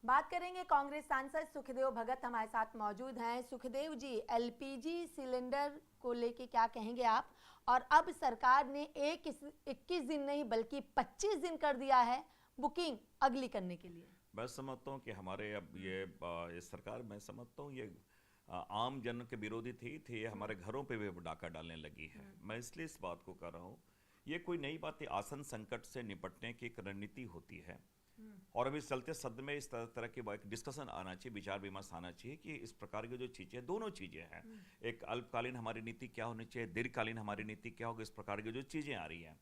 बात करेंगे कांग्रेस सांसद सुखदेव भगत हमारे साथ मौजूद हैं। सुखदेव जी, एलपीजी सिलेंडर को लेके क्या कहेंगे आप? और अब सरकार ने 21 दिन नहीं बल्कि 25 दिन कर दिया है बुकिंग अगली करने के लिए। मैं समझता हूँ कि हमारे अब ये सरकार, मैं समझता हूँ ये आम जन के विरोधी थी ये हमारे घरों पे भी डाका डालने लगी है। मैं इसलिए इस बात को कर रहा हूँ, ये कोई नई बात है। आसन संकट से निपटने की एक रणनीति होती है और अभी चलते सदन में इस तरह की एक डिस्कशन आना चाहिए, विचार विमर्श आना चाहिए कि इस प्रकार की जो चीज़ें, दोनों चीज़ें हैं, एक अल्पकालीन हमारी नीति क्या होनी चाहिए, दीर्घकालीन हमारी नीति क्या होगी, इस प्रकार की जो चीज़ें आ रही हैं।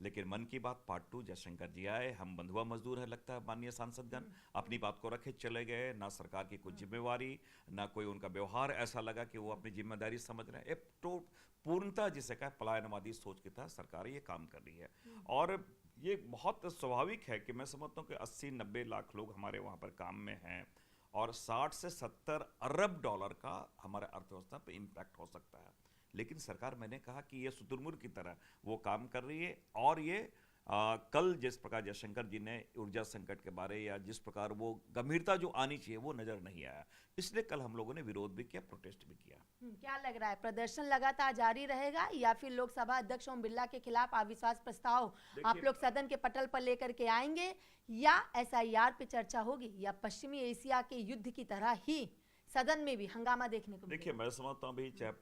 लेकिन मन की बात पार्ट 2 जयशंकर जी आए, हम बंधुआ मजदूर है लगता है माननीय सांसदगण, अपनी बात को रखे चले गए, ना सरकार की कुछ जिम्मेवारी, ना कोई उनका व्यवहार ऐसा लगा कि वो अपनी जिम्मेदारी समझ रहे हैं। एक तो पूर्णतः जिसे कहा पलायनवादी सोच के तहत सरकार ये काम कर रही है और ये बहुत स्वाभाविक है कि मैं समझता हूँ कि 80-90 लाख लोग हमारे वहाँ पर काम में हैं और 60 से 70 अरब डॉलर का हमारे अर्थव्यवस्था पे इम्पैक्ट हो सकता है। लेकिन सरकार, मैंने कहा कि ये शुतुरमुर्ग की तरह वो काम कर रही है और ये कल जिस प्रकार जयशंकर जी ने ऊर्जा संकट के बारे या जिस प्रकार वो गंभीरता जो आनी चाहिए वो नजर नहीं आया, इसलिए कल हम लोगों ने विरोध भी किया, प्रोटेस्ट भी किया। क्या लग रहा है, प्रदर्शन लगातार जारी रहेगा या फिर लोकसभा अध्यक्ष ओम बिरला के खिलाफ अविश्वास प्रस्ताव आप लोग सदन के पटल पर लेकर के आएंगे या एसआईआर पे चर्चा होगी या पश्चिमी एशिया के युद्ध की तरह ही सदन में भी हंगामा देखने को? देखिए, मैं समझता हूँ भाई, चाहे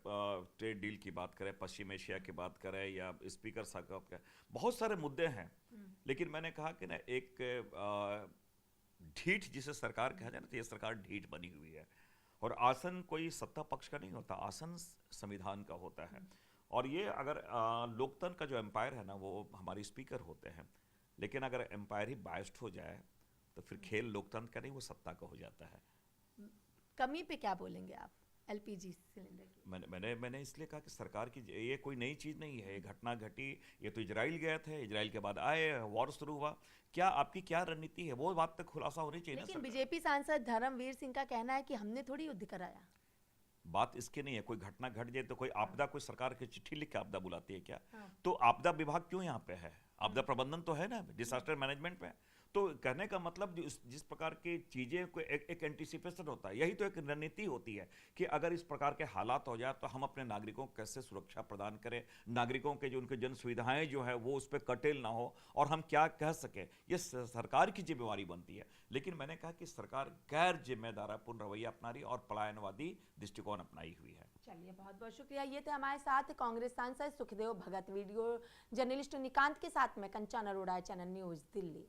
ट्रेड डील की बात करें, पश्चिम एशिया की बात करें या स्पीकर साहब का, बहुत सारे मुद्दे हैं। लेकिन मैंने कहा कि ना एक ढीठ जिसे सरकार कहा जाए ना, तो ये सरकार ढीठ बनी हुई है और आसन कोई सत्ता पक्ष का नहीं होता, आसन संविधान का होता है। और ये अगर लोकतंत्र का जो एम्पायर है ना, वो हमारे स्पीकर होते हैं। लेकिन अगर एम्पायर ही बायस्ड हो जाए तो फिर खेल लोकतंत्र का नहीं, वो सत्ता का हो जाता है। कमी पे क्या बोलेंगे आप एलपीजी सिलेंडर की? मैंने इसलिए कहा कि सरकार की ये कोई नई चीज़ नहीं है, ये घटना घटी, ये तो इजराइल गए थे, इजराइल के बाद आए, वॉर शुरू हुआ, क्या आपकी क्या रणनीति है, वो बात तक खुलासा होनी चाहिए ना। लेकिन बीजेपी सांसद धर्मवीर सिंह का कहना है कि हमने थोड़ी युद्ध कराया। बात इसके नहीं है, कोई घटना घट जाए तो कोई आपदा, कोई सरकार की चिट्ठी लिख के आपदा बुलाती है क्या? हाँ। तो आपदा विभाग क्यों यहाँ पे है? आपदा प्रबंधन तो है ना, डिजास्टर मैनेजमेंट पे। तो कहने का मतलब जिस प्रकार की चीजें को एक एंटीसिपेशन होता है, यही तो एक रणनीति होती है कि अगर इस प्रकार के हालात हो जाए तो हम अपने नागरिकों को कैसे सुरक्षा प्रदान करें, नागरिकों के जो उनके जन सुविधाएं जो है वो उस पर कटेल ना हो और हम क्या कह सकें, ये सरकार की जिम्मेवारी बनती है। लेकिन मैंने कहा कि सरकार गैर जिम्मेदारापूर्ण रवैया अपना रही और पलायनवादी दृष्टिकोण अपनाई हुई है। चलिए, बहुत बहुत शुक्रिया। ये थे हमारे साथ कांग्रेस सांसद सुखदेव भगत। वीडियो जर्नलिस्ट निकांत के साथ में कंचन अरोड़ा, चैनल न्यूज दिल्ली।